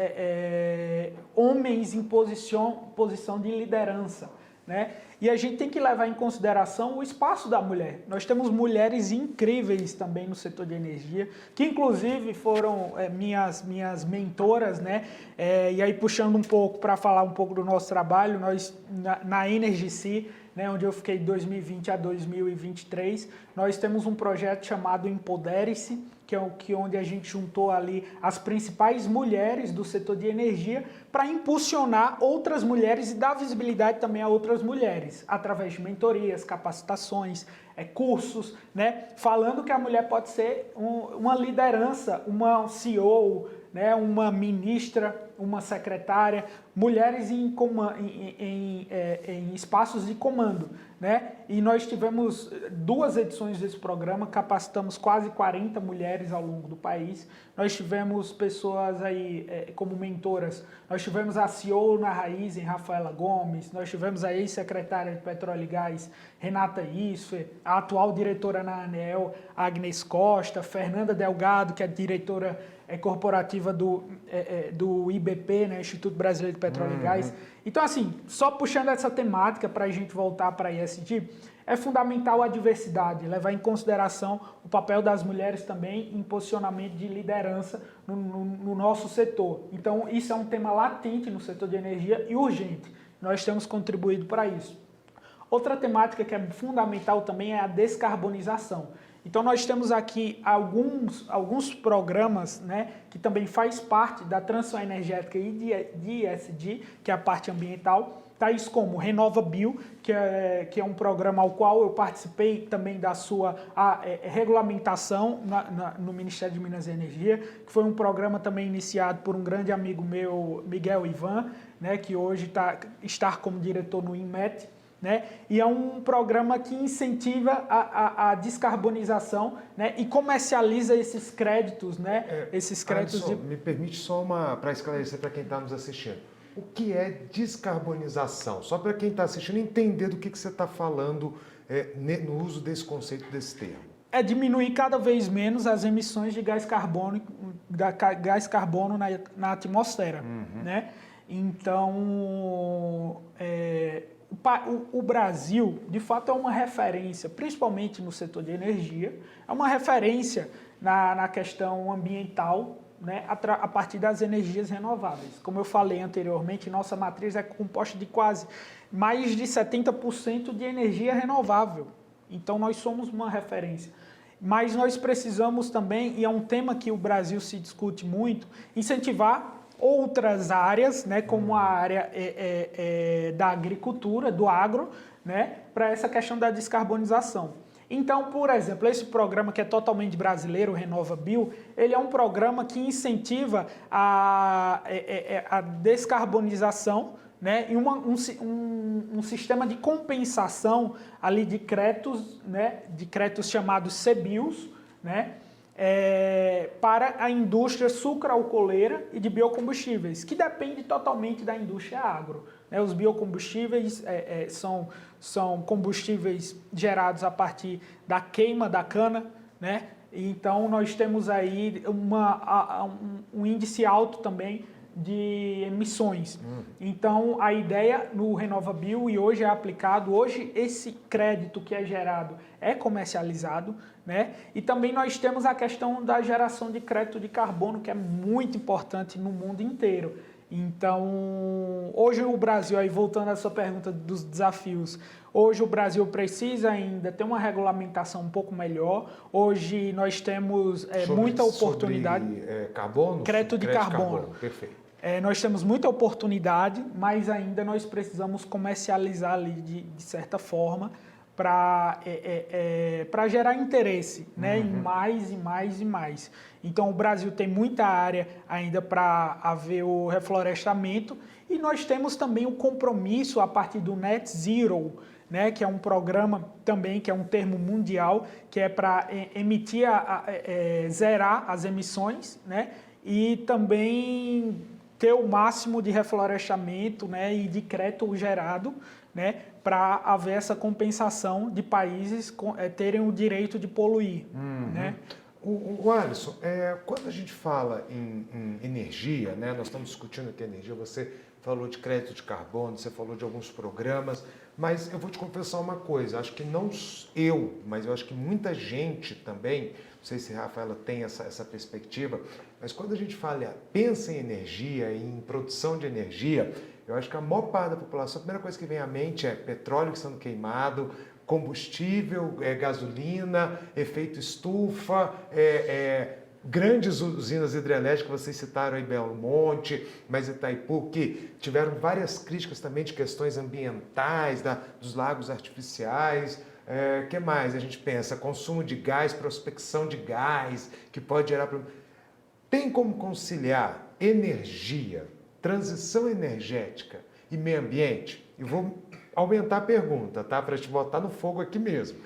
homens em posição de liderança, né? E a gente tem que levar em consideração o espaço da mulher. Nós temos mulheres incríveis também no setor de energia, que inclusive foram minhas mentoras, né? E aí puxando um pouco para falar um pouco do nosso trabalho, nós na EnergyC, né, onde eu fiquei de 2020 a 2023, nós temos um projeto chamado Empodere-se, que é onde a gente juntou ali as principais mulheres do setor de energia para impulsionar outras mulheres e dar visibilidade também a outras mulheres, através de mentorias, capacitações, cursos, né, falando que a mulher pode ser uma liderança, uma CEO, né, uma ministra, uma secretária, mulheres em espaços de comando, né? E nós tivemos 2 edições desse programa, capacitamos quase 40 mulheres ao longo do país. Nós tivemos pessoas aí como mentoras, nós tivemos a CEO na Raizen, Rafaela Gomes, nós tivemos a ex-secretária de Petróleo e Gás, Renata Isfer, a atual diretora na ANEEL, Agnes Costa, Fernanda Delgado, que é diretora corporativa do IBP, né, Instituto Brasileiro de Petróleo e Gás. Então, assim, só puxando essa temática para a gente voltar para a ESG, é fundamental a diversidade, levar em consideração o papel das mulheres também em posicionamento de liderança no nosso setor. Então, isso é um tema latente no setor de energia e urgente. Nós temos contribuído para isso. Outra temática que é fundamental também é a descarbonização. Então nós temos aqui alguns programas, né, que também faz parte da transição energética e de ESG, que é a parte ambiental, tais como RenovaBio, que é um programa ao qual eu participei também da sua regulamentação no Ministério de Minas e Energia, que foi um programa também iniciado por um grande amigo meu, Miguel Ivan, né, que hoje está como diretor no INMET, né? E é um programa que incentiva a descarbonização, né? E comercializa esses créditos, né? Esses créditos Alisson, me permite só para esclarecer para quem está nos assistindo. O que é descarbonização? Só para quem está assistindo entender do que você está falando no uso desse conceito, desse termo. É diminuir cada vez menos as emissões de gás carbono na atmosfera, né? Então, o Brasil, de fato, é uma referência, principalmente no setor de energia, é uma referência na questão ambiental, né, a partir das energias renováveis. Como eu falei anteriormente, nossa matriz é composta de quase mais de 70% de energia renovável. Então, nós somos uma referência. Mas nós precisamos também, e é um tema que o Brasil se discute muito, incentivar outras áreas, né, como a área da agricultura, do agro, né, para essa questão da descarbonização. Então, por exemplo, esse programa que é totalmente brasileiro, o RenovaBio, ele é um programa que incentiva a descarbonização, né, e um sistema de compensação ali de créditos, né, de créditos chamados CBIOS, né, para a indústria sucroalcooleira e de biocombustíveis, que depende totalmente da indústria agro, né? Os biocombustíveis são combustíveis gerados a partir da queima da cana, né? Então nós temos aí um índice alto também de emissões. Então a ideia no RenovaBio, e hoje é aplicado, hoje esse crédito que é gerado é comercializado, né? E também nós temos a questão da geração de crédito de carbono, que é muito importante no mundo inteiro. Então, hoje o Brasil, aí voltando à sua pergunta dos desafios, hoje o Brasil precisa ainda ter uma regulamentação um pouco melhor. Hoje nós temos muita oportunidade. Carbono? Crédito de carbono. Perfeito. Nós temos muita oportunidade, mas ainda nós precisamos comercializar ali de certa forma para gerar interesse, né, em mais e mais e mais. Então o Brasil tem muita área ainda para haver o reflorestamento, e nós temos também o compromisso a partir do Net Zero, né, que é um programa também, que é um termo mundial, que é para emitir, zerar as emissões, né, e também ter o máximo de reflorestamento, né, e de crédito gerado, né, para haver essa compensação de países terem o direito de poluir. Né? O Alisson, quando a gente fala em energia, né, nós estamos discutindo aqui energia, você falou de crédito de carbono, você falou de alguns programas, mas eu vou te confessar uma coisa, acho que não eu, mas eu acho que muita gente também, não sei se a Rafaela tem essa perspectiva, mas quando a gente pensa em energia, em produção de energia, eu acho que a maior parte da população, a primeira coisa que vem à mente é petróleo sendo queimado, combustível, gasolina, efeito estufa, grandes usinas hidrelétricas, vocês citaram aí Belo Monte, mas Itaipu, que tiveram várias críticas também de questões ambientais, dos lagos artificiais. Que mais a gente pensa? Consumo de gás, prospecção de gás, que pode gerar... Tem como conciliar energia, transição energética e meio ambiente? E vou aumentar a pergunta, tá? Para te botar no fogo aqui mesmo.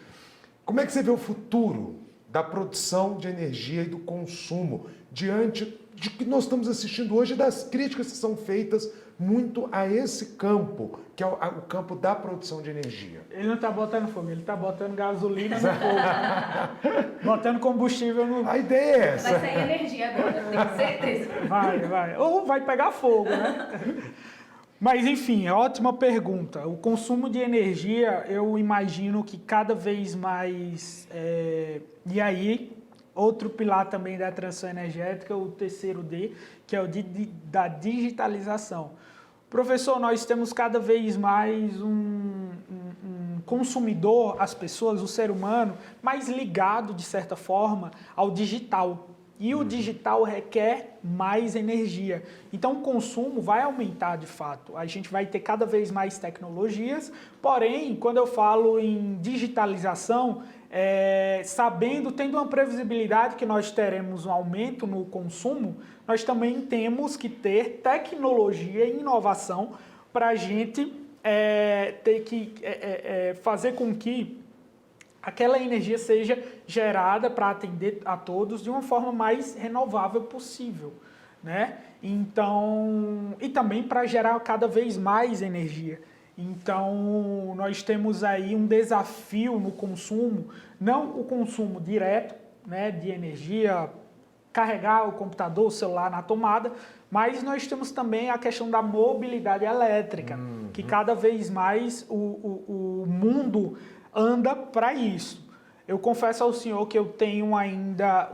Como é que você vê o futuro da produção de energia e do consumo diante de que nós estamos assistindo hoje, das críticas que são feitas muito a esse campo, que é o campo da produção de energia? Ele não está botando fogo, ele está botando gasolina no fogo, né? Botando combustível no... A ideia é essa. Vai sair energia agora, eu tenho certeza. Vai. Ou vai pegar fogo, né? Mas, enfim, ótima pergunta. O consumo de energia, eu imagino que cada vez mais... E aí, outro pilar também da transição energética, o terceiro D, que é o da digitalização. Professor, nós temos cada vez mais um consumidor, as pessoas, o ser humano, mais ligado, de certa forma, ao digital. E o digital requer mais energia. Então, o consumo vai aumentar de fato. A gente vai ter cada vez mais tecnologias. Porém, quando eu falo em digitalização, tendo uma previsibilidade que nós teremos um aumento no consumo, nós também temos que ter tecnologia e inovação para a gente fazer com que aquela energia seja gerada para atender a todos de uma forma mais renovável possível, né? Então, e também para gerar cada vez mais energia. Então, nós temos aí um desafio no consumo, não o consumo direto, né, de energia, carregar o computador, o celular na tomada, mas nós temos também a questão da mobilidade elétrica, que cada vez mais o mundo anda para isso. Eu confesso ao senhor que eu tenho ainda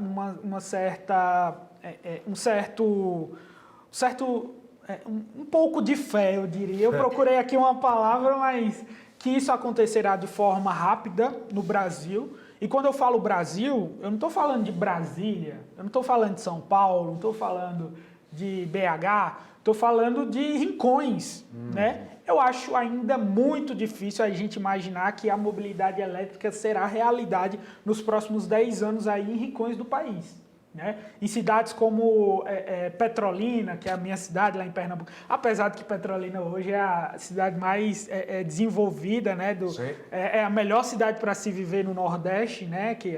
um pouco de fé, eu diria. Eu procurei aqui uma palavra, mas que isso acontecerá de forma rápida no Brasil. E quando eu falo Brasil, eu não estou falando de Brasília, eu não estou falando de São Paulo, não estou falando de BH, estou falando de rincões, né? Eu acho ainda muito difícil a gente imaginar que a mobilidade elétrica será realidade nos próximos 10 anos aí em rincões do país. Né? Em cidades como Petrolina, que é a minha cidade lá em Pernambuco, apesar de que Petrolina hoje é a cidade mais desenvolvida, né? É a melhor cidade para se viver no Nordeste, né? Que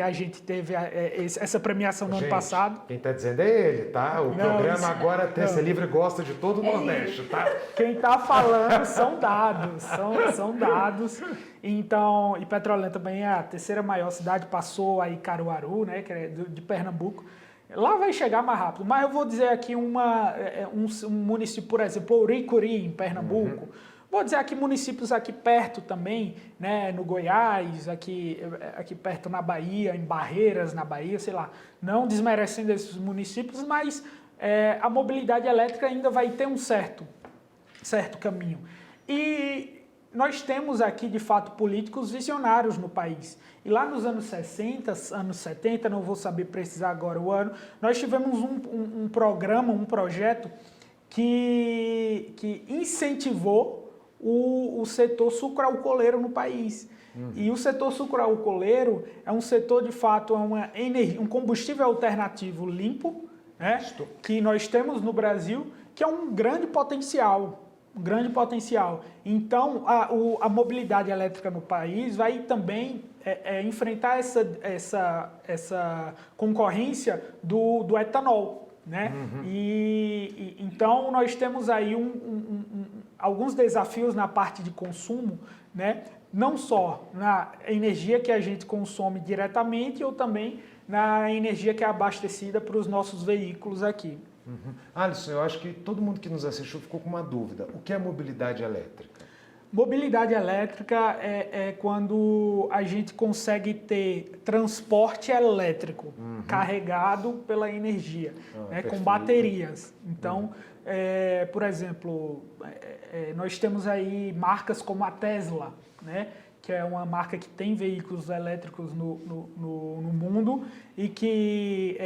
a gente teve essa premiação no ano passado. Quem está dizendo é ele, tá? O programa agora Terça Livre gosta de todo o Nordeste, tá? Quem está falando são dados, são dados. Então, e Petrolina também é a terceira maior cidade, passou aí Caruaru, né, que é de Pernambuco. Lá vai chegar mais rápido, mas eu vou dizer aqui um município, por exemplo, Ouricuri, em Pernambuco. Vou dizer aqui municípios aqui perto também, né, no Goiás, aqui perto na Bahia, em Barreiras, na Bahia, sei lá. Não desmerecendo esses municípios, mas a mobilidade elétrica ainda vai ter um certo caminho. E nós temos aqui, de fato, políticos visionários no país. E lá nos anos 60, anos 70, não vou saber precisar agora o ano, nós tivemos um programa, um projeto que incentivou o setor sucroalcooleiro no país. E o setor sucroalcooleiro é um setor, de fato, um combustível alternativo limpo, né, que nós temos no Brasil, que é um grande potencial. grande potencial. Então, a mobilidade elétrica no país vai também enfrentar essa concorrência do etanol, né? Então, nós temos aí alguns desafios na parte de consumo, né? Não só na energia que a gente consome diretamente, ou também na energia que é abastecida para os nossos veículos aqui. Alisson, eu acho que todo mundo que nos assistiu ficou com uma dúvida. O que é mobilidade elétrica? Mobilidade elétrica é quando a gente consegue ter transporte elétrico carregado pela energia, né, com baterias. Então, por exemplo, nós temos aí marcas como a Tesla, né, que é uma marca que tem veículos elétricos no mundo, e que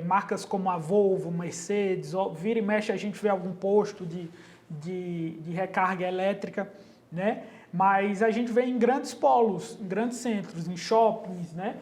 marcas como a Volvo, Mercedes, vira e mexe a gente vê algum posto de recarga elétrica, né? Mas a gente vê em grandes polos, em grandes centros, em shoppings, né?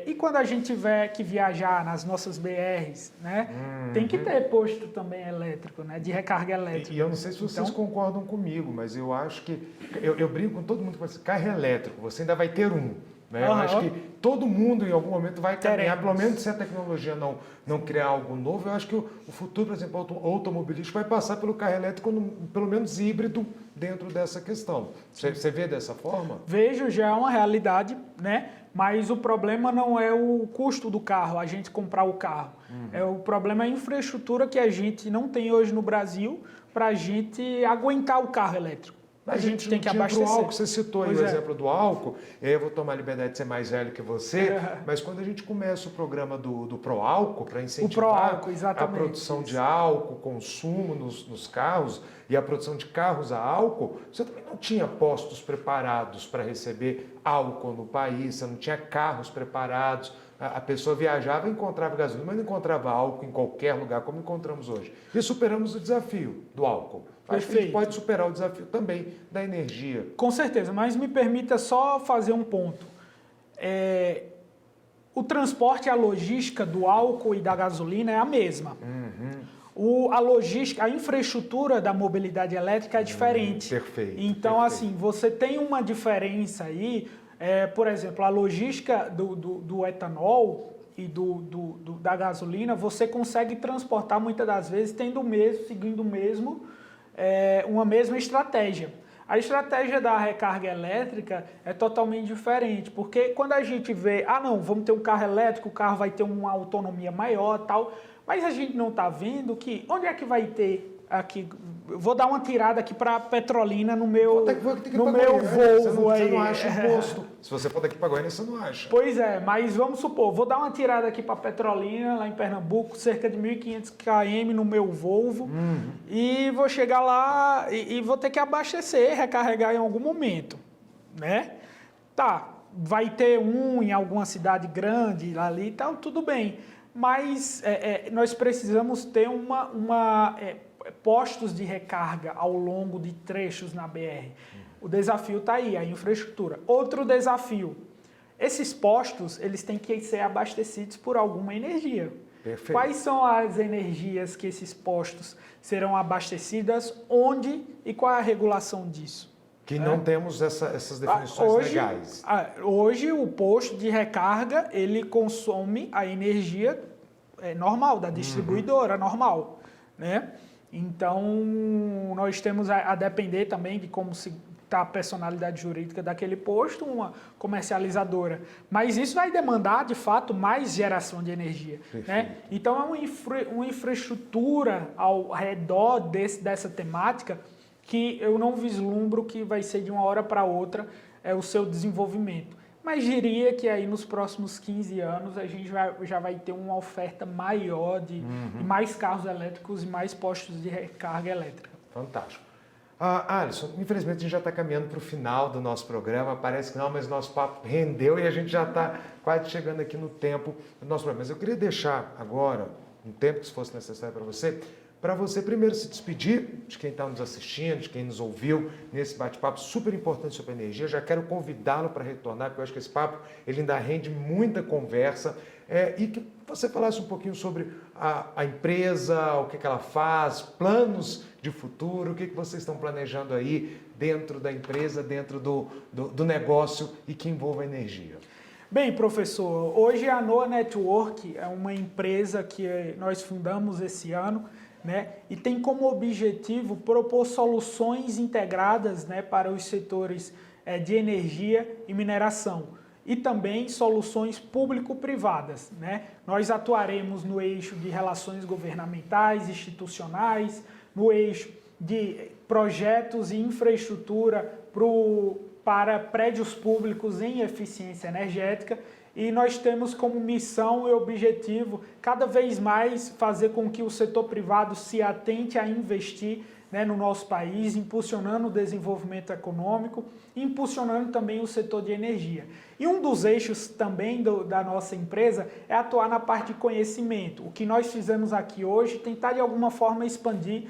E quando a gente tiver que viajar nas nossas BRs, né? Tem que ter posto também elétrico, né? De recarga elétrica. E eu não sei se vocês concordam comigo, mas eu acho que... Eu brinco com todo mundo que fala assim, carro elétrico, você ainda vai ter um. Né? Eu acho que todo mundo em algum momento vai caminhar, pelo menos se a tecnologia não criar algo novo, eu acho que o futuro, por exemplo, automobilístico vai passar pelo carro elétrico, pelo menos híbrido, dentro dessa questão. Você vê dessa forma? Vejo, já é uma realidade, né? Mas o problema não é o custo do carro, a gente comprar o carro. O problema é a infraestrutura que a gente não tem hoje no Brasil para a gente aguentar o carro elétrico. A gente tem que abastecer. O álcool, você citou aí o exemplo do álcool, eu vou tomar a liberdade de ser mais velho que você, mas quando a gente começa o programa do Proálcool, para incentivar a produção de álcool, consumo nos carros e a produção de carros a álcool, você também não tinha postos preparados para receber álcool no país, você não tinha carros preparados. A pessoa viajava e encontrava gasolina, mas não encontrava álcool em qualquer lugar, como encontramos hoje. E superamos o desafio do álcool. Acho que a gente pode superar o desafio também da energia. Com certeza, mas me permita só fazer um ponto. O transporte e a logística do álcool e da gasolina é a mesma. A logística, a infraestrutura da mobilidade elétrica é diferente. Perfeito. Então, assim, você tem uma diferença aí. Por exemplo, a logística do etanol e da gasolina, você consegue transportar muitas das vezes seguindo uma mesma estratégia. A estratégia da recarga elétrica é totalmente diferente, porque quando a gente vê, não, vamos ter um carro elétrico, o carro vai ter uma autonomia maior, tal, mas a gente não está vendo que onde é que vai ter aqui. Vou dar uma tirada aqui para Petrolina no meu Volvo aí. Você não acha imposto. Se você for daqui para Goiânia, você não acha. Pois é, mas vamos supor, vou dar uma tirada aqui para Petrolina, lá em Pernambuco, cerca de 1.500 km no meu Volvo, e vou chegar lá e vou ter que abastecer, recarregar em algum momento, né? Tá, vai ter em alguma cidade grande ali e tal, tudo bem, mas nós precisamos ter postos de recarga ao longo de trechos na BR. O desafio está aí, a infraestrutura. Outro desafio, esses postos eles têm que ser abastecidos por alguma energia. Perfeito. Quais são as energias que esses postos serão abastecidas, onde e qual é a regulação disso? Que não temos essas definições legais. Hoje o posto de recarga ele consome a energia normal, da distribuidora normal, né? Então, nós temos a depender também de como está a personalidade jurídica daquele posto, uma comercializadora. Mas isso vai demandar, de fato, mais geração de energia. Né? Então, é uma infraestrutura ao redor dessa temática que eu não vislumbro que vai ser de uma hora para outra o seu desenvolvimento. Mas diria que aí nos próximos 15 anos a gente já vai ter uma oferta maior de mais carros elétricos e mais postos de recarga elétrica. Fantástico. Alisson, infelizmente a gente já está caminhando para o final do nosso programa. Parece que não, mas nosso papo rendeu e a gente já está quase chegando aqui no tempo do nosso programa. Mas eu queria deixar agora, um tempo que se fosse necessário para você, para você primeiro se despedir de quem está nos assistindo, de quem nos ouviu nesse bate-papo super importante sobre energia. Já quero convidá-lo para retornar, porque eu acho que esse papo ele ainda rende muita conversa. E que você falasse um pouquinho sobre a empresa, o que ela faz, planos de futuro, o que vocês estão planejando aí dentro da empresa, dentro do negócio e que envolva energia. Bem, professor, hoje a Noah Network é uma empresa que nós fundamos esse ano, né, e tem como objetivo propor soluções integradas, né, para os setores de energia e mineração. E também soluções público-privadas, né? Nós atuaremos no eixo de relações governamentais, institucionais, no eixo de projetos e infraestrutura para prédios públicos em eficiência energética, e nós temos como missão e objetivo cada vez mais fazer com que o setor privado se atente a investir, né, no nosso país, impulsionando o desenvolvimento econômico, impulsionando também o setor de energia. E um dos eixos também da nossa empresa é atuar na parte de conhecimento. O que nós fizemos aqui hoje, tentar de alguma forma expandir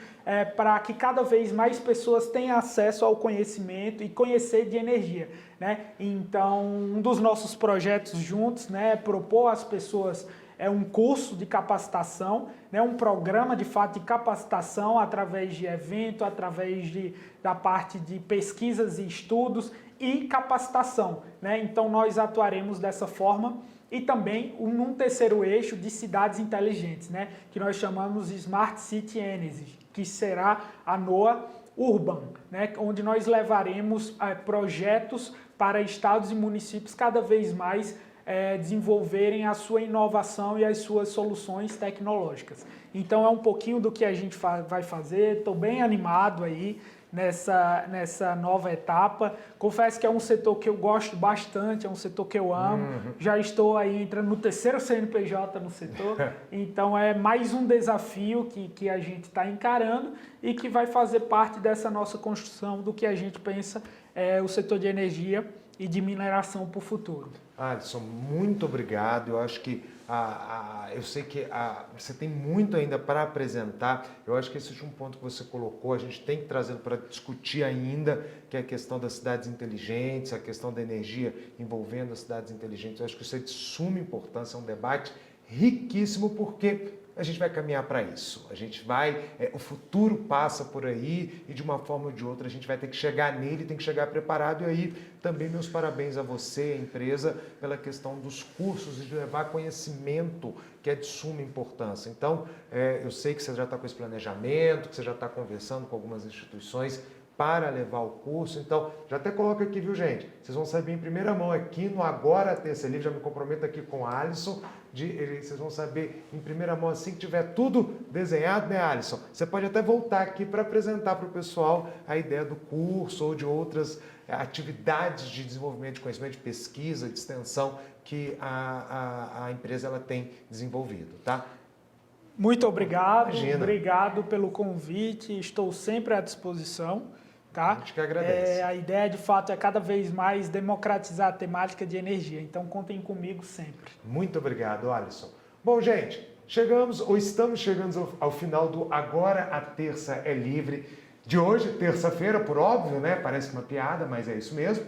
para que cada vez mais pessoas tenham acesso ao conhecimento e conhecer de energia, né? Então, um dos nossos projetos juntos, né, é propor às pessoas um curso de capacitação, né, um programa de fato de capacitação através de evento, através da parte de pesquisas e estudos e capacitação, né? Então nós atuaremos dessa forma. E também num terceiro eixo de cidades inteligentes, né, que nós chamamos de Smart City Energy, que será a Noah Urban, né, onde nós levaremos projetos para estados e municípios cada vez mais desenvolverem a sua inovação e as suas soluções tecnológicas. Então é um pouquinho do que a gente vai fazer, estou bem animado aí nessa nova etapa. Confesso que é um setor que eu gosto bastante, é um setor que eu amo. Já estou aí entrando no terceiro CNPJ no setor, então é mais um desafio que a gente está encarando e que vai fazer parte dessa nossa construção do que a gente pensa o setor de energia e de mineração para o futuro. Alisson, muito obrigado. Eu acho que eu sei que você tem muito ainda para apresentar. Eu acho que esse é um ponto que você colocou, a gente tem que trazer para discutir ainda, que é a questão das cidades inteligentes, a questão da energia envolvendo as cidades inteligentes. Eu acho que isso é de suma importância, é um debate riquíssimo, porque a gente vai caminhar para isso. A gente vai, o futuro passa por aí e de uma forma ou de outra a gente vai ter que chegar nele, tem que chegar preparado. E aí também meus parabéns a você, a empresa, pela questão dos cursos e de levar conhecimento, que é de suma importância. Então, eu sei que você já está com esse planejamento, que você já está conversando com algumas instituições para levar o curso. Então, já até coloca aqui, viu, gente? Vocês vão saber em primeira mão aqui no Agora Terça Livre, já me comprometo aqui com o Alisson, vocês vão saber em primeira mão assim que tiver tudo desenhado, né, Alisson? Você pode até voltar aqui para apresentar para o pessoal a ideia do curso ou de outras atividades de desenvolvimento de conhecimento, de pesquisa, de extensão que a empresa ela tem desenvolvido, tá? Muito obrigado, Imagina. Obrigado pelo convite, estou sempre à disposição. Tá? A gente que agradece. A ideia, de fato, é cada vez mais democratizar a temática de energia. Então, contem comigo sempre. Muito obrigado, Alisson. Bom, gente, estamos chegando ao final do Agora a Terça é Livre de hoje, terça-feira, por óbvio, né? Parece uma piada, mas é isso mesmo.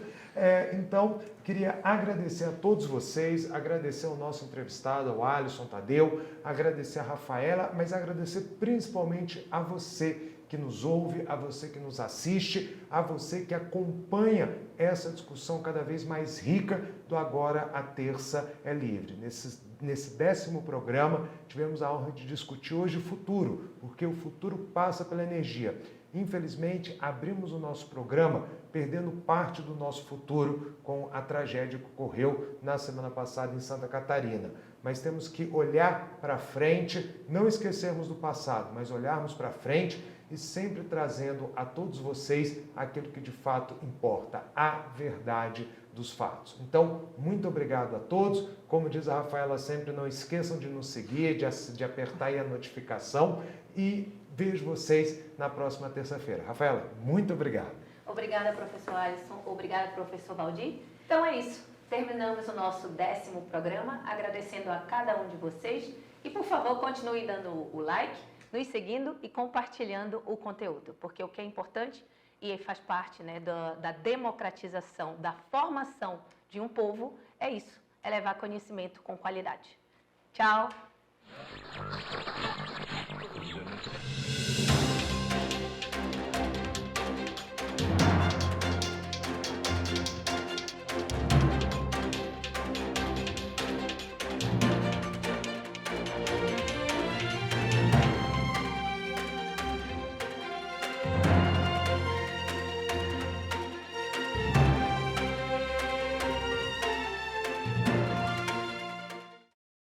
Então, queria agradecer a todos vocês, agradecer ao nosso entrevistado, ao Alisson Tadeu, agradecer a Rafaela, mas agradecer principalmente a você que nos ouve, a você que nos assiste, a você que acompanha essa discussão cada vez mais rica do Agora a Terça é Livre. Nesse 10º programa, tivemos a honra de discutir hoje o futuro, porque o futuro passa pela energia. Infelizmente, abrimos o nosso programa perdendo parte do nosso futuro com a tragédia que ocorreu na semana passada em Santa Catarina. Mas temos que olhar para frente, não esquecermos do passado, mas olharmos para frente e sempre trazendo a todos vocês aquilo que de fato importa, a verdade dos fatos. Então, muito obrigado a todos. Como diz a Rafaela sempre, não esqueçam de nos seguir, de apertar aí a notificação e vejo vocês na próxima terça-feira. Rafaela, muito obrigado. Obrigada, professor Alisson. Obrigada, professor Valdir. Então é isso. Terminamos o nosso 10º programa, agradecendo a cada um de vocês. E, por favor, continue dando o like, nos seguindo e compartilhando o conteúdo, porque o que é importante e faz parte, né, da democratização, da formação de um povo, é isso, é levar conhecimento com qualidade. Tchau!